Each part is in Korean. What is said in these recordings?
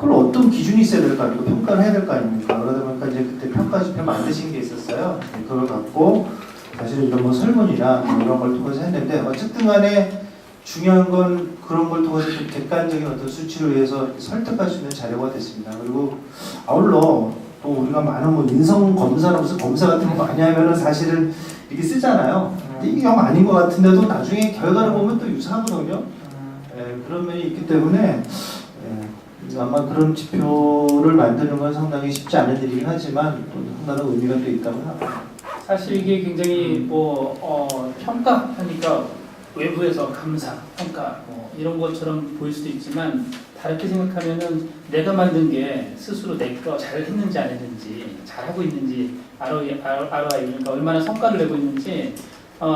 그걸 어떤 기준이 있어야 될 거 아니고 평가를 해야 될 거 아닙니까? 그러다 보니까 이제 그때 평가 지표 만드신 게 있었어요. 그걸 갖고 사실 이런 뭐 설문이나 뭐 이런 걸 통해서 했는데 어쨌든 간에 중요한 건 그런 걸 통해서 좀 객관적인 어떤 수치로 해서 설득할 수 있는 자료가 됐습니다. 그리고 아울러 또 우리가 많은 뭐 인성 검사나 무슨 검사 같은 거 많이 하면은 사실은 이렇게 쓰잖아요. 근데 이게 영 아닌 것 같은데도 나중에 결과를 보면 또 유사하거든요. 그런 면이 있기 때문에 아마 그런 지표를 만드는 건 상당히 쉽지 않은 일이긴 하지만 또 상당한 의미가 또 있다고 합니다. 사실 이게 굉장히 평가하니까 외부에서 감사, 평가 이런 것처럼 보일 수도 있지만 다르게 생각하면은 내가 만든 게 스스로 내가 잘했는지 안 했는지 잘하고 있는지 알아야 그러니까 얼마나 성과를 내고 있는지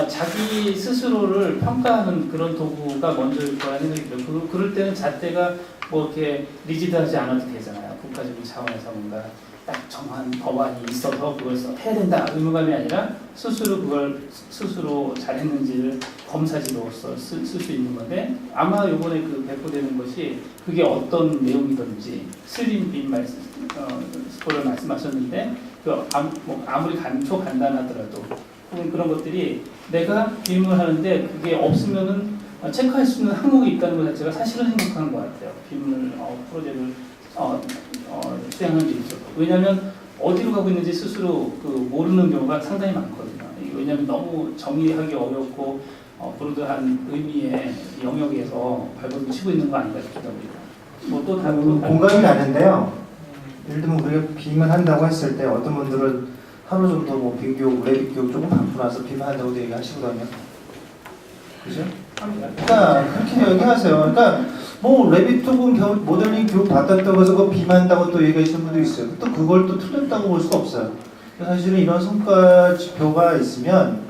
자기 스스로를 평가하는 그런 도구가 먼저일 거라 생각이 들어요. 그럴 때는 잣대가 뭐 이렇게 리지드하지 않아도 되잖아요. 국가적인 차원에서 뭔가 딱 정한 법안이 있어서 그걸 해야 된다 의무감이 아니라 스스로 그걸 스스로 잘했는지를 검사지로서 쓸 수 있는 건데 아마 이번에 그 배포되는 것이 그게 어떤 내용이든지 슬림 빈 스포를 말씀하셨는데 아무리 초간단하더라도 혹은 그런 것들이 내가 비밀을 하는데 그게 없으면은 체크할 수 있는 항목이 있다는 것 자체가 사실은 행복한 것 같아요. 비밀 프로젝트를 수행하는 데 있어서. 왜냐하면 어디로 가고 있는지 스스로 모르는 경우가 상당히 많거든요. 왜냐하면 너무 정의하기 어렵고 브로드한 의미의 영역에서 발버둥 치고 있는 거 아닌가 싶기도 합니다. 뭐또 공감이 가는데요. 예를 들면 우리가 빔을 한다고 했을 때 어떤 분들은 하루 정도 뭐 빔교육, 래빗 교육 조금 받고 나서 빔 한다고 얘기하시거든요. 그죠? 그러니까 그렇게 얘기하세요. 그러니까 뭐 래빗 혹은 모델링 교육 받았다고 해서 그거 빔한다고 또 얘기하시는 분도 있어요. 또 그걸 또 틀렸다고 볼 수가 없어요. 사실은 이런 성과 지표가 있으면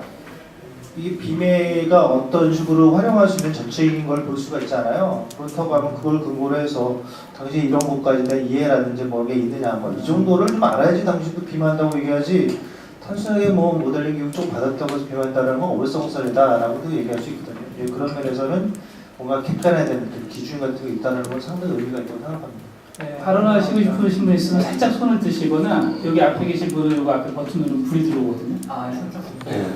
이게 빔가 어떤 식으로 활용할 수 있는 전체적인 걸 볼 수가 있잖아요. 그렇다고 하면 그걸 근거로 해서 당신이 이런 것까지 대한 이해라든지 뭐게 있느냐 뭐 이 정도를 좀 알아야지 당신도 빔한다고 얘기하지 단순하게 뭐 모델링 교육 좀 받았다고 해서 빔한다는 건 어불성설이다라고도 얘기할 수 있거든요. 그런 면에서는 뭔가 객관해야 되는 기준 같은 게 있다는 건 상당히 의미가 있다고 생각합니다. 네, 발언하시고 싶으신 분 있으면 살짝 손을 드시거나 여기 앞에 계신 분은 여기 앞에 버튼 누르면 불이 들어오거든요. 네.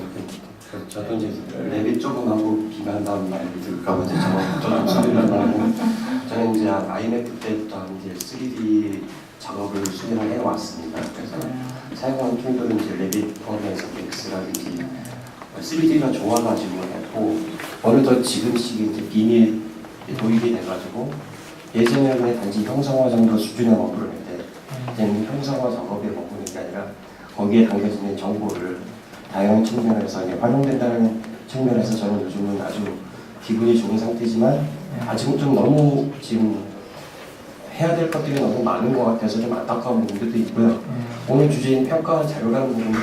저도 이제 래빗 조금 하고 비난다는 말이 들을까봐 저도 소리를 나고 저는 이제 IMF 때부터 이제 3D 작업을 수행을 해왔습니다. 그래서 사용하는 툴들은 이제 래빗 포함해서 맥스라든지 3D가 좋아가지고 했고 어느덧 지금 시기에 이제 빔이 도입이 돼가지고 예전에는 단지 형상화 정도 수준에 머무르는데 이제는 형상화 작업에 머무르는 게 아니라 거기에 담겨지는 정보를 다양한 측면에서 활용된다는 측면에서 저는 요즘은 아주 기분이 좋은 상태지만 아직은 좀 너무 지금 해야 될 것들이 너무 많은 것 같아서 좀 안타까운 부분도 있고요. 오늘 주제인 평가 자료라는 부분도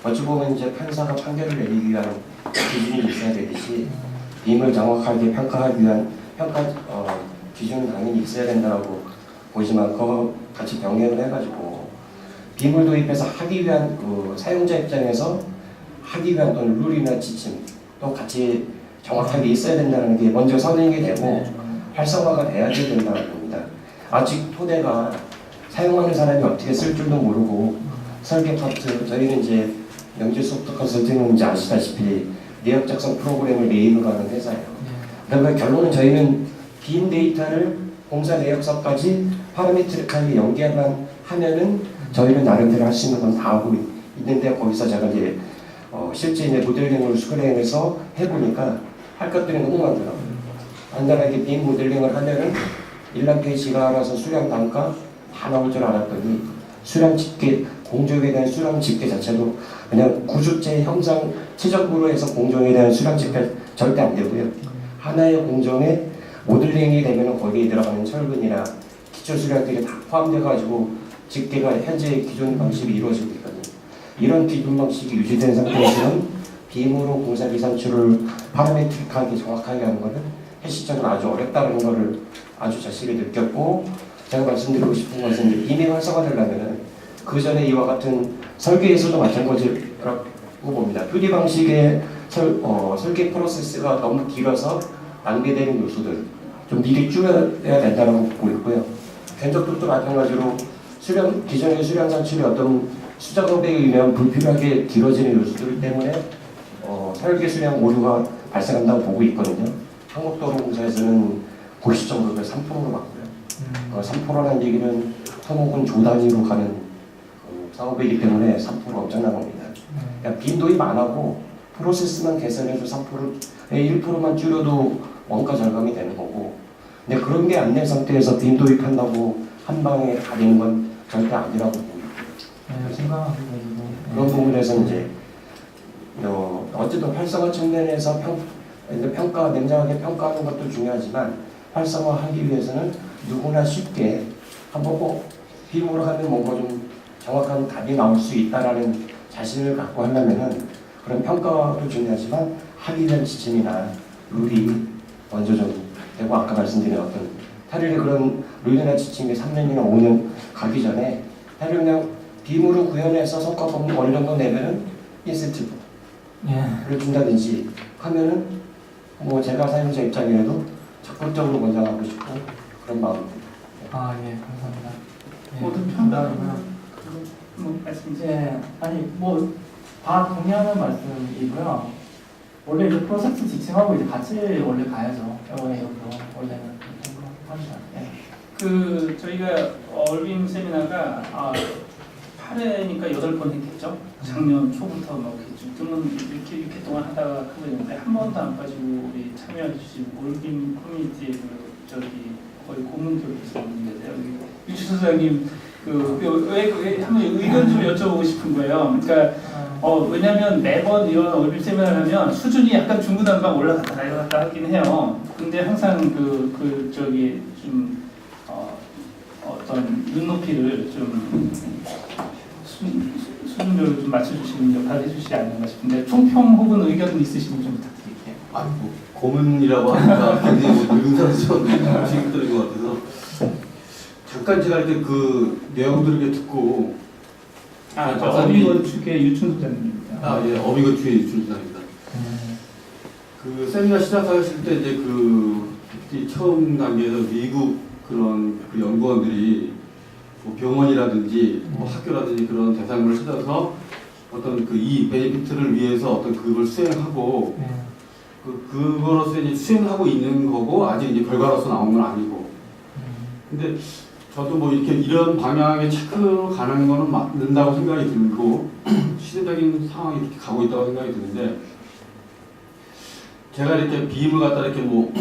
어찌 보면 이제 판사가 판결을 내리기 위한 기준이 있어야 되듯이 빔을 정확하게 평가하기 위한 평가 기준은 당연히 있어야 된다고 보지만 그거 같이 병행을 해가지고 빔을 도입해서 하기 위한 사용자 입장에서 하기 위한 또는 룰이나 지침 또 같이 정확하게 있어야 된다는 게 먼저 선행이 되고 활성화가 돼야 된다는 겁니다. 아직 토대가 사용하는 사람이 어떻게 쓸 줄도 모르고 설계 파트 저희는 이제 명지 소프트 컨설팅은 이제 아시다시피 내역 작성 프로그램을 메인으로 하는 회사예요. 그러면 결론은 저희는 빔 데이터를 공사 내역서까지 파라미트릭하게 연계만 하면은 저희는 나름대로 할 수 있는 건 다 하고 있는데 거기서 제가 이제 실제 이제 모델링을 수행해서 해보니까 할 것들이 너무 많더라고요. 간단하게 빔 모델링을 하면은 일란 페이지가 알아서 수량 단가 다 나올 줄 알았더니 수량 집계, 공정에 대한 수량 집계 자체도 그냥 구조체 형상 최적으로 해서 공정에 대한 수량 집계 절대 안 되고요. 하나의 공정에 모델링이 되면 거기에 들어가는 철근이나 기초 수량들이 다 포함돼가지고 집계가 현재 기존 방식이 이루어지고 있거든요. 이런 기존 방식이 유지된 상태에서는 빔으로 공사비 산출을 파라메트릭하게 정확하게 하는 것은 현실적으로 아주 어렵다는 것을 아주 자세히 느꼈고 제가 말씀드리고 싶은 것은 이제 빔이 활성화되려면 그 전에 이와 같은 설계에서도 마찬가지라고 봅니다. 2D 방식의 설계 프로세스가 너무 길어서 낭비되는 요소들 좀 미리 줄여야 된다고 보고 있고요. 견적도 마찬가지로 기존의 수량 산출이 어떤 수자 공백에 의한 불필요하게 길어지는 요소들 때문에 설계 수량 오류가 발생한다고 보고 있거든요. 한국도로공사에서는 고시적으로 3%로 봤고요. 3%라는 얘기는 토목은 조 단위로 가는 사업이기 때문에 3% 엄청난 겁니다. 그러니까 빈 도입 안 하고 프로세스만 개선해서 3%에 1%만 줄여도 원가 절감이 되는 거고, 근데 그런 게 안 된 상태에서 빈 도입한다고 한 방에 다 되는 건 절대 아니라고 보고 그런 부분에서 이제 어쨌든 활성화 측면에서 평가 냉정하게 평가하는 것도 중요하지만 활성화하기 위해서는 누구나 쉽게 한번 꼭 비밀로 하면 뭔가 좀 정확한 답이 나올 수 있다라는 자신을 갖고 하려면은 그런 평가도 중요하지만 하기 위한 지침이나 룰이 먼저 좀 되고, 아까 말씀드린 어떤 타율의 그런 룰이나 지침이 3년이나 5년 가기 전에 타율 그냥 빔으로 구현해서 성과 어느 정도 내면은 인센티브를 준다든지 하면은 뭐 제가 사용자 입장이라도 적극적으로 먼저 하고 싶고 그런 마음입니다. 예, 감사합니다. 모든 평가는 뭐 말씀이세요? 예, 아니 뭐 다 동의하는 말씀이고요. 원래 이제 프로젝트 지침하고 이제 같이 원래 가야죠. 원래는 합니다. 예. 그 저희가 얼빔 세미나가 8회니까 8번 했겠죠. 작년 초부터 막 이렇게 동안 하다가 하고 있는데 한 번도 안 빠지고 우리 참여해 주신 얼빔 커뮤니티의 거의 고문 교육에서 오는 데요. 유치 소장님 왜 한번 의견 좀 여쭤보고 싶은 거예요. 그러니까 왜냐하면 매번 이런 얼빔 세미나를 하면 수준이 약간 중구난방 올라갔다 내려갔다 하긴 해요. 근데 항상 좀 어떤 눈높이를 좀 수준별로 좀 맞춰주시는 역할을 해주시지 않는가 싶은데 총평 혹은 의견 있으시면 좀 부탁드릴게요. 뭐 고문이라고 하니까 굉장히 의사스러운 지식들인 것 같아서 잠깐 제가 이제 그 내용들을 이렇게 듣고 어미건축의 유춘 소장님입니다. 예, 어미건축의 유춘수장입니다. 그 세미나 시작하실 때 이제 그 처음 단계에서 미국 그런 그 연구원들이 뭐 병원이라든지 뭐 학교라든지 그런 대상물을 찾아서 어떤 그 이 베네피트를 위해서 어떤 그걸 수행하고 그거로서 이제 수행하고 있는 거고 아직 이제 결과로서 나온 건 아니고. 근데 저도 뭐 이렇게 이런 방향의 체크로 가는 거는 맞는다고 생각이 들고 시대적인 상황이 이렇게 가고 있다고 생각이 드는데, 제가 이렇게 빔을 갖다 이렇게 뭐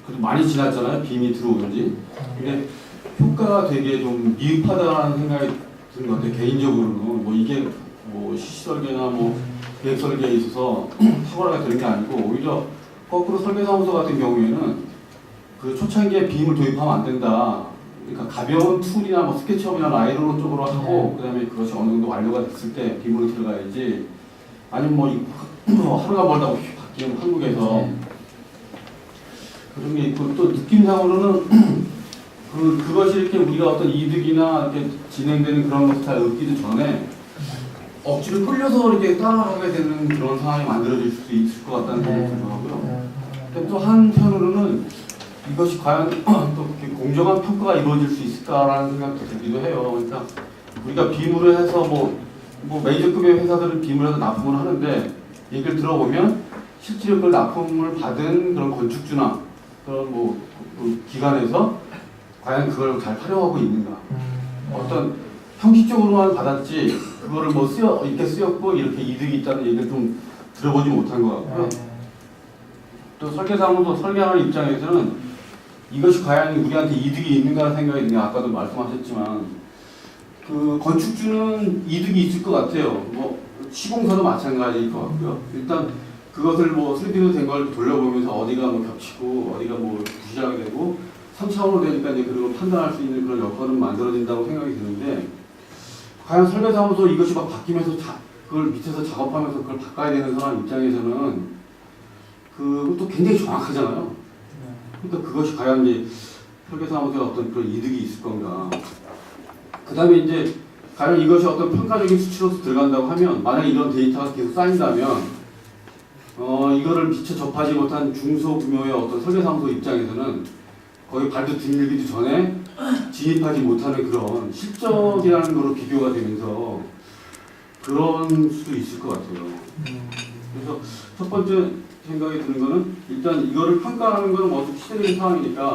그래도 많이 지났잖아요. 빔이 들어온 지. 근데 효과가 되게 좀 미흡하다는 생각이 드는 것 같아요. 개인적으로는 뭐 이게 뭐 시설계나 뭐 계획 설계에 있어서 탁월하게 되는 게 아니고, 오히려 거꾸로 설계사무소 같은 경우에는 그 초창기에 빔을 도입하면 안 된다. 그러니까 가벼운 툴이나 뭐 스케치업이나 라이노 쪽으로 하고 그다음에 그것이 어느 정도 완료가 됐을 때 빔으로 들어가야지. 아니면 뭐 하루가 멀다고 바뀌면 한국에서 그런 게 있고, 또 느낌상으로는 그것이 이렇게 우리가 어떤 이득이나 이렇게 진행되는 그런 것을 잘 얻기도 전에 억지로 끌려서 이렇게 따라가게 되는 그런 상황이 만들어질 수 있을 것 같다는 생각이 들더라고요. 근데 또 한편으로는 이것이 과연 또 공정한 평가가 이루어질 수 있을까라는 생각도 들기도 해요. 그러니까 우리가 빔으로 해서 뭐 메이저급의 회사들은 빔으로 해서 납품을 하는데, 얘기를 들어보면 실제로 그걸 납품을 받은 그런 건축주나 그런 그 기관에서 과연 그걸 잘 활용하고 있는가. 어떤 형식적으로만 받았지 그거를 뭐 이렇게 쓰였고 이렇게 이득이 있다는 얘기를 좀 들어보지 못한 것 같고요. 또 설계사무소 설계하는 입장에서는 이것이 과연 우리한테 이득이 있는가 생각이 드냐. 아까도 말씀하셨지만 그 건축주는 이득이 있을 것 같아요. 뭐 시공사도 마찬가지일 것 같고요. 일단 그것을 뭐 3D로 된 걸 돌려보면서 어디가 뭐 겹치고 어디가 뭐 부실하게 되고 3차원으로 되니까 이제 그걸 판단할 수 있는 그런 여건은 만들어진다고 생각이 드는데, 과연 설계사무소 이것이 막 바뀌면서 그걸 밑에서 작업하면서 그걸 바꿔야 되는 사람 입장에서는 그것도 굉장히 정확하잖아요. 그러니까 그것이 과연 이제 설계사무소에 어떤 그런 이득이 있을 건가. 그 다음에 이제 과연 이것이 어떤 평가적인 수치로서 들어간다고 하면, 만약에 이런 데이터가 계속 쌓인다면 이거를 미처 접하지 못한 중소규모의 어떤 설계사무소 입장에서는 거의 발도 들밀기도 전에 진입하지 못하는 그런 실적이라는 거로 비교가 되면서 그런 수도 있을 것 같아요. 그래서 첫 번째 생각이 드는 거는 일단 이거를 평가하는 거는 뭐 시대적인 상황이니까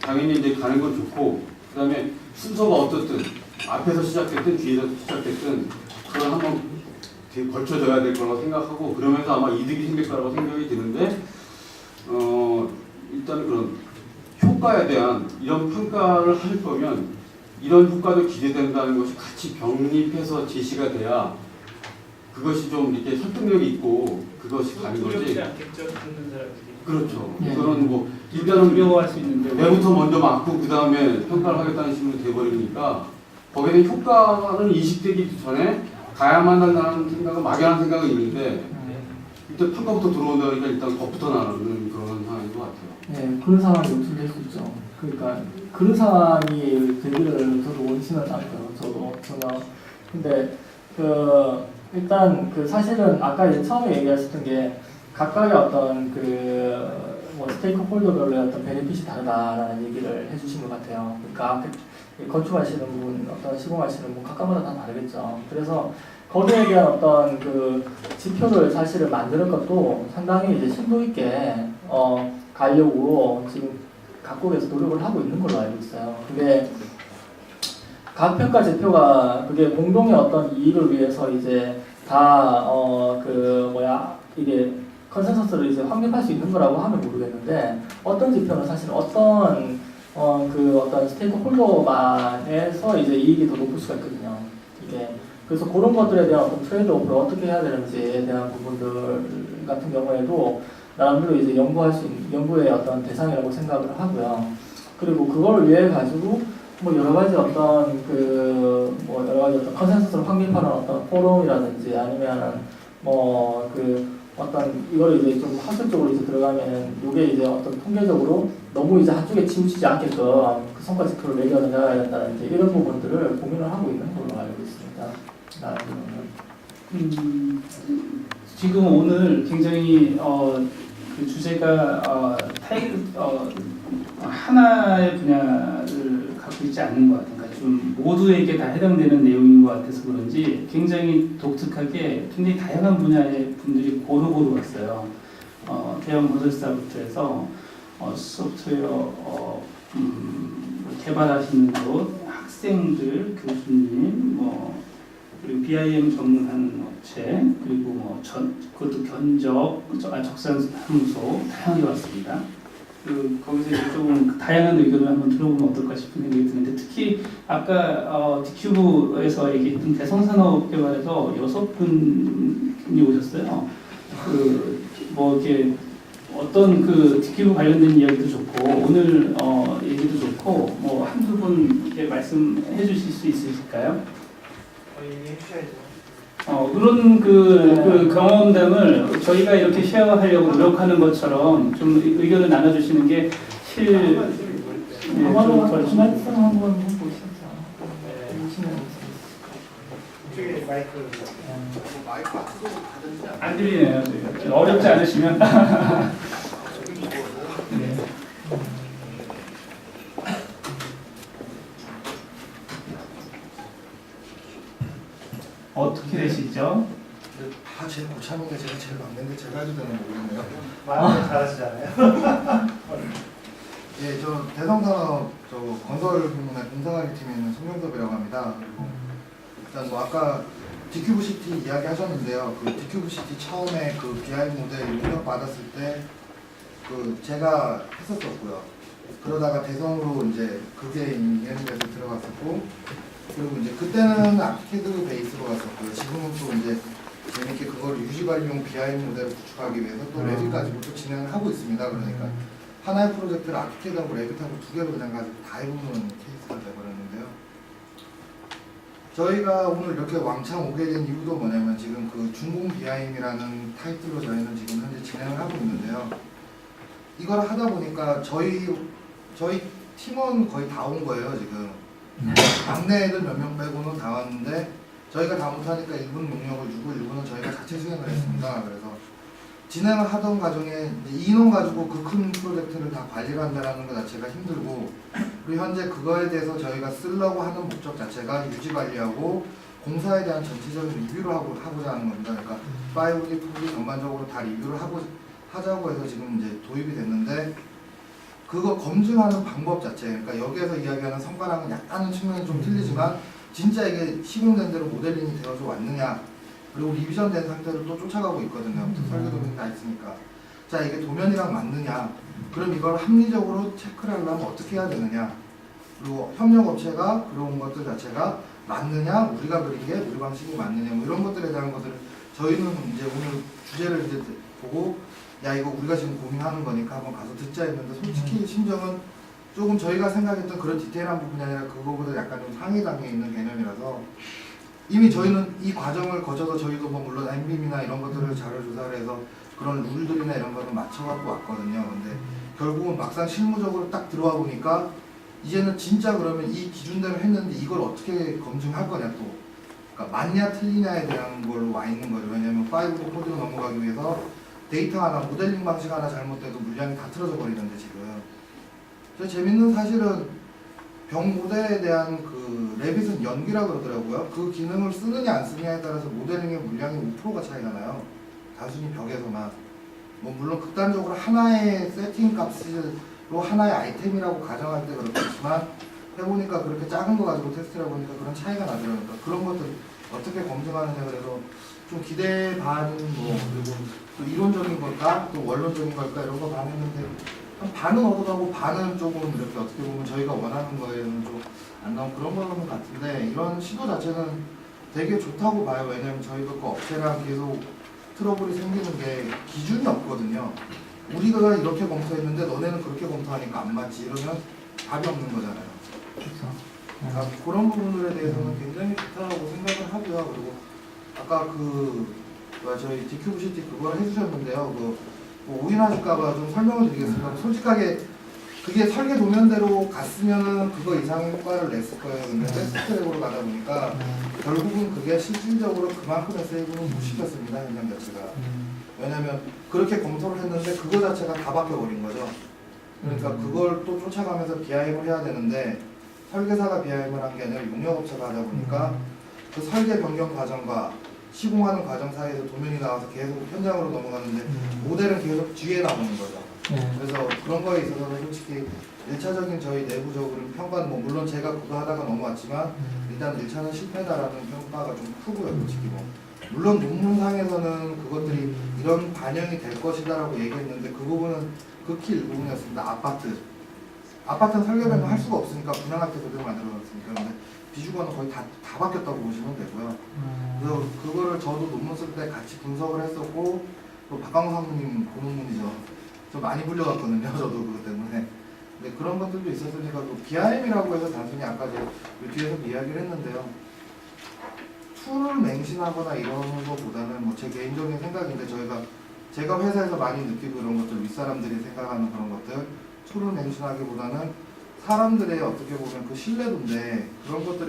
당연히 이제 가는 건 좋고 그 다음에 순서가 어떻든 앞에서 시작됐든 뒤에서 시작됐든 그걸 한번 걸쳐져야 될 거라고 생각하고 그러면서 아마 이득이 생길 거라고 생각이 드는데 일단 그런 효과에 대한 이런 평가를 할 거면 이런 효과도 기대된다는 것이 같이 병립해서 제시가 돼야 그것이 좀 이렇게 설득력이 있고 그것이 가는 거지. 두렵지 않겠죠, 듣는 사람들이. 그렇죠. 네. 이거는 뭐 일단은 두려워할 수 있는데 내부터 먼저 막고 그 다음에 평가를 하겠다는 식으로 돼버리니까 거기에 효과는 인식되기 전에 가야만 한다는 생각은 막연한 생각은 있는데 일단 평가부터 들어온다 그러니까 일단 겁부터 나는 그런 상황인 것 같아요. 네, 그런 상황이 연출될 수 있죠. 그러니까 그런 상황이 되기를 저도 원치는 않고요. 저도 전혀. 근데 일단 사실은 아까 이제 처음에 얘기하셨던 게 각각의 어떤 뭐 스테이크홀더별로의 어떤 베네핏이 다르다라는 얘기를 해주신 것 같아요. 그러니까 건축하시는 분, 어떤 시공하시는 분 각각마다 다 다르겠죠. 그래서 거기에 대한 어떤 지표를 사실은 만드는 것도 상당히 이제 심도 있게 가려고 지금 각국에서 노력을 하고 있는 걸로 알고 있어요. 근데 각 평가 지표가 그게 공동의 어떤 이익을 위해서 이제 다 이게 컨센서스를 이제 확립할 수 있는 거라고 하면 모르겠는데 어떤 지표는 사실 어떤 어떤 스테이크홀더만에서 이제 이익이 더 높을 수가 있거든요. 이게 그래서 그런 것들에 대한 어떤 트레이드오프를 어떻게 해야 되는지에 대한 부분들 같은 경우에도 나름대로 이제 연구의 어떤 대상이라고 생각을 하고요. 그리고 그걸 위해 가지고 뭐 여러 가지 어떤 컨센서스를 확립하는 어떤 포럼이라든지 아니면 어떤 이걸 이제 좀 학술적으로 이제 들어가면 이게 이제 어떤 통계적으로 너무 이제 한쪽에 치우치지 않게끔 그 성과 지표를 매겨 나가야 된다는 이제 이런 부분들을 고민을 하고 있는 걸로 알고 있습니다. 지금 오늘 굉장히 그 주제가 하나의 분야를 갖고 있지 않는 것 같아요. 그러니까 좀 모두에게 다 해당되는 내용인 것 같아서 그런지 굉장히 독특하게 굉장히 다양한 분야의 분들이 고루고루 왔어요. 대형 건설사부터 해서 소프트웨어 개발하시는 곳, 학생들, 교수님, 그리고 BIM 전문하는 업체, 그리고 그것도 적산사무소 다양하게 왔습니다. 거기서 이제 좀 다양한 의견을 한번 들어보면 어떨까 싶은 생각이 드는데 특히 아까 디큐브에서 얘기했던 대성산업개발에서 6분이 오셨어요. 이렇게 어떤 디큐브 관련된 이야기도 좋고 오늘 얘기도 좋고 한두 분 이렇게 말씀해 주실 수 있으실까요? 얘기해주셔야죠. 그런 경험담을 저희가 이렇게 쉐어하려고 노력하는 것처럼 좀 의견을 나눠주시는 게 아마도 말씀 한번 보시죠. 이쪽에 마이크. 안 들리네요. 어렵지 않으시면. 네. 어떻게 되시죠? 다 제일 못 참은 게 제가 제일 막내인데 제가 해도 되는 모르겠네요. 말하면 잘하시잖아요. 예, 저 대성산업 건설 부문의 공사관리 팀에 있는 송영섭이라고 합니다. 그리고 일단 아까 디큐브 시티 이야기 하셨는데요. 그 디큐브 시티 처음에 BI 모델 인력 받았을 때 제가 했었었고요. 그러다가 대성으로 이제 그게 이해에서 들어갔었고, 그리고 이제 그때는 아키테드 베이스로 갔었고요. 지금은 또 이제 재밌게 그걸 유지관리용 BI 모델을 구축하기 위해서 또 레빗까지도 또 진행을 하고 있습니다. 그러니까 하나의 프로젝트를 아키테드하고 레빗하고 두 개로 그냥 가지고 다 해보는 케이스가 돼버렸는데요. 저희가 오늘 이렇게 왕창 오게 된 이유도 뭐냐면 지금 중공 BIM이라는 타이틀로 저희는 지금 현재 진행을 하고 있는데요. 이걸 하다 보니까 저희 팀원 거의 다 온 거예요 지금. 막내 애들 몇 명 빼고는 다 왔는데 저희가 다 못하니까 1분 용역을 주고 1분은 저희가 자체 수행을 했습니다. 그래서 진행을 하던 과정에 인원 가지고 그 큰 프로젝트를 다 관리를 한다는 것 자체가 힘들고 그리고 현재 그거에 대해서 저희가 쓰려고 하는 목적 자체가 유지 관리하고 공사에 대한 전체적인 리뷰를 하고자 하는 겁니다. 그러니까 5D, 2D 전반적으로 다 리뷰를 하자고 해서 지금 이제 도입이 됐는데 그거 검증하는 방법 자체, 그러니까 여기에서 이야기하는 성과랑은 약간은 측면이 좀 틀리지만 진짜 이게 시공된 대로 모델링이 되어서 왔느냐, 그리고 리비전된 상태로 또 쫓아가고 있거든요. 설계 도면이 다 있으니까. 자, 이게 도면이랑 맞느냐, 그럼 이걸 합리적으로 체크를 하려면 어떻게 해야 되느냐, 그리고 협력업체가 그런 것들 자체가 맞느냐, 우리가 그린 게 우리 방식이 맞느냐, 뭐 이런 것들에 대한 것들을 저희는 이제 오늘 주제를 이제 보고 야 이거 우리가 지금 고민하는 거니까 한번 가서 듣자 했는데 솔직히 심정은 조금 저희가 생각했던 그런 디테일한 부분이 아니라 그거보다 약간 좀 상위 단계에 있는 개념이라서 이미 저희는 이 과정을 거쳐서 저희도 뭐 물론 엠빔이나 이런 것들을 자료 조사를 해서 그런 룰들이나 이런 거는 맞춰갖고 왔거든요. 근데 결국은 막상 실무적으로 딱 들어와 보니까 이제는 진짜 그러면 이 기준대로 했는데 이걸 어떻게 검증할 거냐 또. 그러니까 맞냐 틀리냐에 대한 걸로 와 있는 거죠. 왜냐면 5도 코드로 넘어가기 위해서 데이터 하나, 모델링 방식 하나 잘못돼도 물량이 다 틀어져 버리는데 지금. 저 재밌는 사실은 병 모델에 대한 그 레빗은 연기라 그러더라고요. 그 기능을 쓰느냐 안 쓰느냐에 따라서 모델링의 물량이 5%가 차이가 나요. 단순히 벽에서만. 뭐 물론 극단적으로 하나의 세팅 값으로 하나의 아이템이라고 가정할 때 그렇겠지만 해보니까 그렇게 작은 거 가지고 테스트를 해보니까 그런 차이가 나더라고요. 그러니까 그런 것들 어떻게 검증하느냐 그래서 좀 기대 반, 뭐 그리고 또 이론적인 걸까 또 원론적인 걸까 이런 거 반 했는데 한 반은 얻어가고 반은 조금 이렇게 어떻게 보면 저희가 원하는 거에는 좀 안 나온 그런 거는 같은데 이런 시도 자체는 되게 좋다고 봐요. 왜냐면 저희가 그 업체랑 계속 트러블이 생기는 게 기준이 없거든요. 우리가 이렇게 검토했는데 너네는 그렇게 검토하니까 안 맞지 이러면 답이 없는 거잖아요. 그렇죠. 그러니까 그런 부분들에 대해서는 굉장히 좋다고 생각을 하고요. 그리고 아까 저희 DQVCT 그걸 해주셨는데요. 뭐 오인하실까봐 좀 설명을 드리겠습니다. 솔직하게 그게 설계 도면대로 갔으면은 그거 이상의 효과를 냈을 거예요. 근데 테스트 트랙으로 가다 보니까 결국은 그게 실질적으로 그만큼의 세이브는 못 시켰습니다. 현장 자체가. 왜냐면 그렇게 검토를 했는데 그거 자체가 다 바뀌어버린 거죠. 그러니까 그걸 또 쫓아가면서 BIM을 해야 되는데 설계사가 BIM을 한 게 아니라 용역업체가 하다 보니까 그 설계 변경 과정과 시공하는 과정 사이에서 도면이 나와서 계속 현장으로 넘어가는데 모델은 계속 뒤에 나오는 거죠. 그래서 그런 거에 있어서는 솔직히 1차적인 저희 내부적으로 평가는 뭐 물론 제가 그거 하다가 넘어왔지만 일단 1차는 실패다라는 평가가 좀 크고요. 솔직히 뭐 물론 논문상에서는 그것들이 이런 반영이 될 것이다라고 얘기했는데 그 부분은 극히 일부분이었습니다. 아파트는 설계 변경 할 수가 없으니까 분양할 때 그대로 만들어놨으니까. 근데 비주거는 거의 다 바뀌었다고 보시면 되고요. 그래서 그거를 저도 논문 쓸 때 같이 분석을 했었고 또 박광호 사모님 그 논문이죠. 좀 많이 불려갔거든요. 저도 그것 때문에. 근데 그런 것들도 있었으니까 또 BIM이라고 해서 단순히 아까 뒤에서 이야기를 했는데요. 툴을 맹신하거나 이런 것보다는 뭐 제 개인적인 생각인데 제가 회사에서 많이 느끼고 그런 것들 윗사람들이 생각하는 그런 것들 툴을 맹신하기보다는 사람들의 어떻게 보면 그 신뢰도인데 그런 것들에